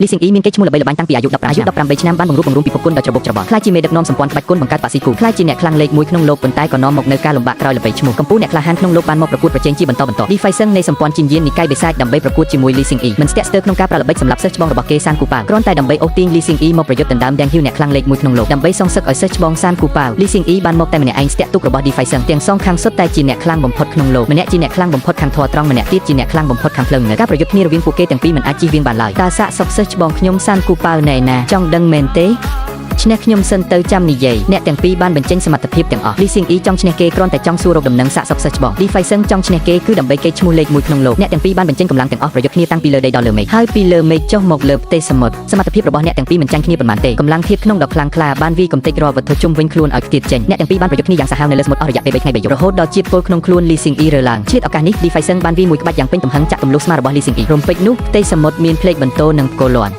លីស៊ីងអ៊ីមានគេឈ្មោះល្បីល្បាញតាំងពីអាយុ18ឆ្នាំបានបង្រួបបង្រួមពិភពគុណដ៏ច្របូកច្របល់ខ្លាចជាមេដឹកនាំសម្ព័ន្ធក្បាច់គុណបង្កើតប៉ាស៊ីគូខ្លាចជាអ្នកខ្លាំងលេខ1ក្នុងលោកប៉ុន្តែក៏នាំមកនៅការលំបាកក្រោយល្បីឈ្មោះកម្ពុជាអ្នកក្លាហានក្នុងលោកបានមកប្រកួតប្រជែងជាបន្តបន្ទាប់ Defyson នៃសម្ព័ន្ធជីនយាននីកាយបិសាចដើម្បីប្រកួតជាមួយលីស៊ីងអ៊ីមិនស្ទាក់ស្ទើរក្នុងការប្រើល្បិចសម្រាប់សិស្សច្បងរបស់គេសានគូប៉ាវគ្រាន់តែដើម្បីអូសទាញលីស៊ីងអ៊ីមកប្រយុទ្ធដណ្ដើមទាំងហ៊ីវអ្នកខ្លាំងលេខ1ក្នុងលោកដើម្បីសងសឹកឲ្យសិស្សច្បងសានគូប៉ាវលីស៊ីងអ៊ីបានមកតែម្នាក់ឯងស្ទាក់ទុករបស់ Defyson ទាំងសងខាងសុទ្ធតែជាអ្នកខ្លាំងបំផុតក្នុងលោកម្នាក់ជាអ្នកខ្លាំងបំផុតខាងធម៌ត្រង់ម្នាក់ទៀតជាអ្នកខ្លាំងបំផុតខាងផ្លូវងើការប្រយុទ្ធគ្នារវាងពួកគេទាំងពីរមិនអាចជៀសវាងបានឡើយតើសាកសពសិស្សច្បងខ្ញុំសានគូប៉ាវណែណាចង់ដឹងមែនទេឈ្នះខ្ញុំសិនទៅចាំនិយាយអ្នកទាំងពីរបានបញ្ចេញសមត្ថភាពទាំងអស់លីស៊ីងអ៊ីចង់ឈ្នះគេគ្រាន់តែចង់សួររកដំណឹងសាកសពសិស្សច្បង Defyson ចង់ឈ្នះគេគឺដើម្បីគេឈ្មោះលេខ1ក្នុងលោកអ្នកទាំងពីរបានបញ្ចេញកម្លាំងទាំងអស់ប្រយុទ្ធគ្នាតាំងពីលើដីដល់លើមេឃហើយពីលើមេឃចុះមកលើផ្ទៃសមុទ្រសមត្ថភាពរបស់អ្នកទាំងពីរមិនចាញ់គ្នាប៉ុន្មានទេកម្លាំងធាតុក្នុងដ៏ខ្លាំងក្លាបានវាយកំទេចរាល់វត្ថុជុំវិញខ្លួនឲ្យខ្ទាតចេញអ្នកទាំងពីរបានប្រយុទ្ធគ្នាយ៉ាងសាហាវនៅលើសមុទ្រអស់រយៈពេល3ថ្ងៃ3យប់រហូតដល់ជាតិពុលក្នុងខ្លួនលីស៊ីងអ៊ីរើឡើងឆ្លៀតឱកាសនេះ Defyson បានវាយមួយក្បាច់យ៉ាងពេញទំហឹងចាក់ទម្លុះស្មារបស់លីស៊ីងអ៊ីរំពេចនោះផ្ទៃសមុទ្រមានភ្លេចបន្ទោនិងផ្គរលាន់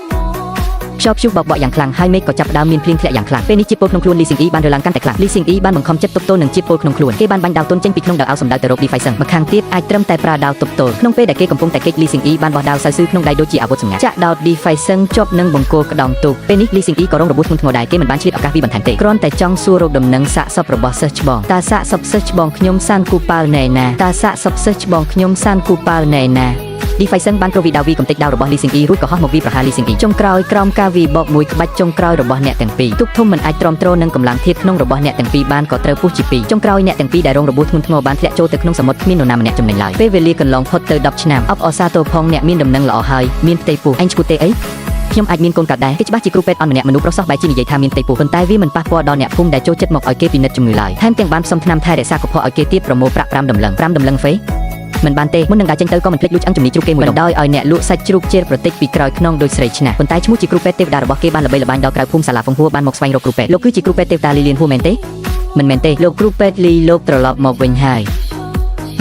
ខ្យល់ព្យុះបោកបក់យ៉ាងខ្លាំងហើយមេឃក៏ចាប់ផ្ដើមមានភ្លៀងធ្លាក់យ៉ាងខ្លាំងពេលនេះជាតិពុលក្នុងខ្លួនលីស៊ីងអ៊ីបានរើឡើងកាន់តែខ្លាំងលីស៊ីងអ៊ីបានបង្ខំចិត្តទប់ទល់នឹងជាតិពុលក្នុងខ្លួនគេបានបាញ់ដាវទន់ចេញពីក្នុងដាវអោសម្ដៅទៅរក Defyson ម្ខាងទៀតអាចត្រឹមតែប្រើដាវទប់ទល់ក្នុងពេលដែលគេកំពុងតែគេចលីស៊ីងអ៊ីបានបោះដាវសៅស៊ឺក្នុងដៃដូចជាអាវុធសម្ងាត់ចាក់ដោត Defyson ជាប់នឹងបង្គោលក្តោងទូកពេលនេះលីស៊ីងអ៊ីក៏រងរបួសធ្ងន់ធ្ងរដែរគេមិនបានឆ្លៀតឱកាសវាបន្ថែមទេគ្រាន់តែចង់សួររកដំណឹងសាកសពរបស់សិស្សច្បងតើសាកសពសិស្សច្បងខ្ញុំសានគូប៉ាល់ណែណាតើសាកសពសិស្សច្បងខ្ញុំសានគូប៉ាល់ណែណាDefyson បានប្រវីដាវីកំទេចដាវរបស់លីស៊ីងអ៊ីរួចក៏ហោះមកវាប្រហារលីស៊ីងអ៊ីចុងក្រោយក្រោមការវាយបោកមួយក្បាច់ចុងក្រោយរបស់អ្នកទាំងពីរទុកធំមិនអាចទ្រាំទ្រនឹងកម្លាំងធាតុក្នុងរបស់អ្នកទាំងពីរបានក៏ត្រូវពុះជាពីរចុងក្រោយអ្នកទាំងពីរដែលរងរបួសធ្ងន់ធ្ងរបានធ្លាក់ចូលទៅក្នុងសមុទ្រគ្មាននរណាម្នាក់ចំណេញឡើយពេលវេលាកន្លងផុតទៅ10ឆ្នាំអបអសាទរផងអ្នកមានដំណឹងល្អហើយមានផ្ទៃពោះអញឈ្មោះទេអីខ្ញុំអាចមានកូនកើតដែរគេច្បាស់ជាគ្រូពេទ្យអន់ម្នាក់មនុស្សប្រុសសោះបែរជានិយាយថាមានផ្ទៃពោះប៉ុន្តែវាមិនប៉ះពាល់ដល់អ្នកភូមិដែលចូលចិត្តមកឲ្យគេពិនិត្យជំងឺឡើយថែមទាំងបានផ្សំថ្នាំថែរក្សាកុហកឲ្យគេទៀតប្រមូលប្រាក់5ដំឡឹងហ្វេមិនបានទេមុននឹងដើរចេញទៅក៏មិនភ្លេចលួចឆ្អឹងជំនីជ្រូកគេមួយដងដោយឲ្យអ្នកលក់សាច់ជ្រូកជេរប្រតិចពីក្រោយខ្នងដោយស្រីឆ្នះប៉ុន្តែឈ្មោះជាគ្រូពេទ្យទេវតារបស់គេបានល្បីល្បាញដល់ក្រៅភូមិសាឡាហ្វុងហួរបានមកស្វែងរកគ្រូពេទ្យលោកគឺជាគ្រូពេទ្យទេវតាលីលៀនហួរមែនទេមិនមែនទេលោកគ្រូពេទ្យលីលោកត្រឡប់មកវិញហើ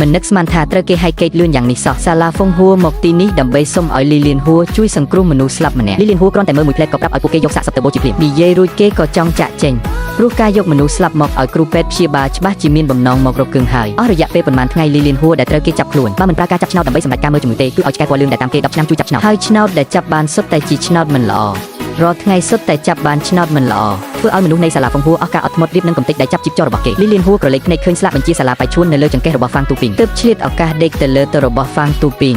យមិននឹកស្មានថាត្រូវគេហែកកេតលឿនយ៉ាងនេះសោះសាឡាហ្វុងហួរមកទីនេះដើម្បីសុំឲ្យលីលៀនហួរជួយសង្គ្រោះមនុស្សស្លាប់ម្នាក់លីលៀនហួរគ្រាន់តែមើលមួយផ្លែតក៏ប្រាប់ឲ្យពួកគេយកសាកសពទៅបូជាភ្លាមនិយាយរួចគេក៏ចង់ចាក់ចេញព្រោះការយកមនុស្សស្លាប់មកឲ្យគ្រូពេទ្យព្យាបាលច្បាស់ជាមានបំណងមករកគឹងហើយអស់រយៈពេលប្រហែលថ្ងៃលីលៀនហួរដែលត្រូវគេចាប់ខ្លួនបើមិនប្រើការចាប់ឆ្នោតដើម្បីសម្រេចការមើលជំងឺទេគឺឲ្យឆ្កែពណ៌លឿងដែលតាមគេ10ឆ្នាំជួយចាប់ឆ្នោតហើយឆ្នោតដែលចាប់បានសុទ្ធតែជាឆ្នោតមិនល្អរាល់ថ្ងៃសុទ្ធតែចាប់បានឆ្នោតមិនល្អធ្វើឲ្យមនុស្សនៃសាឡាហ្វុងហួរអស់ការអត់ធ្មត់រៀបនឹងកំទេចដែលចាប់ជីបចររបស់គេលីលៀនហួរក្រឡេកភ្នែកឃើញស្លាកបញ្ជាសាឡាបៃឈួននៅលើចង្កេះរបស់ហ្វាងទូពីងទើបឆ្លៀតឱកាសដេកទៅលើទៅរបស់ហ្វាងទូពីង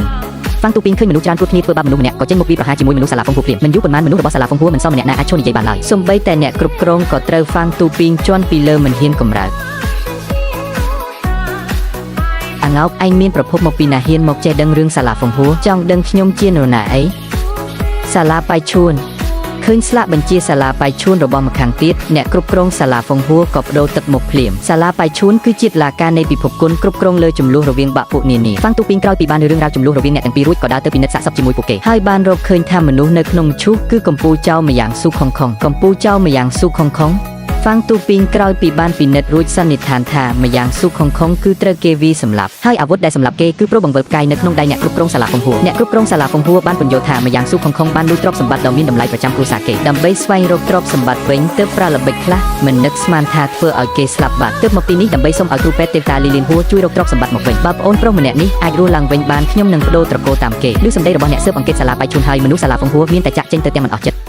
ឃើញមនុស្សច្រើនជួបគ្នាធ្វើបាបមនុស្សម្នាក់ក៏ចេញមកវាប្រហារជាមួយមនុស្សសាឡាហ្វុងហួរភ្លាមមិនយូរប៉ុន្មានមនុស្សរបស់សាឡាហ្វុងហួរមិនសមម្នាក់ណាអាចឈរនិយាយបានឡើយសូម្បីតែអ្នកគ្រប់គ្រងក៏ត្រូវហ្វាងទូពីងជន់ពីលើមិនហ៊ានកម្រើកអាងោកឯងមានប្រភពមកពីណាហ៊ានមកចេះដឹងរឿងសាឡាហ្វុងហួរចង់ដឹងខ្ញុំជានរណាអីសាឡាបៃឈួនឃើញស្លាកបញ្ជាសាឡាបៃឈួនរបស់ម្ខាងទៀតអ្នកគ្រប់គ្រងសាឡាហ្វុងហួរក៏បដូរទឹកមុខភ្លាមសាឡាបៃឈួនគឺជាតុលាការនៃពិភពគុណគ្រប់គ្រងលើចំនួនរវាងបាក់ពួកនានាហ្វាងទូពីងក្រោយពីបានរឿងរ៉ាវចំនួនរវាងអ្នកទាំងពីររួចក៏ដើរទៅពិនិត្យសាកសពជាមួយពួកគេហើយបានរកឃើញថាមនុស្សនៅក្នុងឈូសគឺកំពូលចៅម្យ៉ាងស៊ូខុងខុងហ្វាងទូពីងក្រោយពីបានពិនិត្យរួចសន្និដ្ឋានថាម្យ៉ាងស៊ូខុងខុងគឺត្រូវគេវាយសម្លាប់ហើយអាវុធដែលសម្លាប់គេគឺប្រូបង្វិលផ្កាយនៅក្នុងដៃអ្នកគ្រប់គ្រងសាឡាហ្វុងហួរអ្នកគ្រប់គ្រងសាឡាហ្វុងហួរបានពន្យល់ថាម្យ៉ាងស៊ូខុងខុងបានលួចទ្រព្យសម្បត្តិដ៏មានតម្លៃប្រចាំគ្រួសារគេដើម្បីស្វែងរកទ្រព្យសម្បត្តិវិញទើបប្រើល្បិចខ្លះមិននឹកស្មានថាធ្វើឲ្យគេស្លាប់បាត់ទើបមកទីនេះដើម្បីសុំឲ្យគ្រូពេទ្យទេវតាលីលៀនហួរជួយរកទ្រព្យសម្បត្តិមកវិញបើប្អូនប្រុសម្នាក់នេះអាចរស់ឡើងវិញបានខ្ញុំនឹងបដូរត្រកូលតាមគេឬសម្ដីរបស់អ្នកស៊ើបអង្កេតសាឡាបៃឈួនហើយមនុស្សសាឡាហ្វុងហួរមានតែចាក់ចេញទៅទាំងមិនអស់ចិត្ត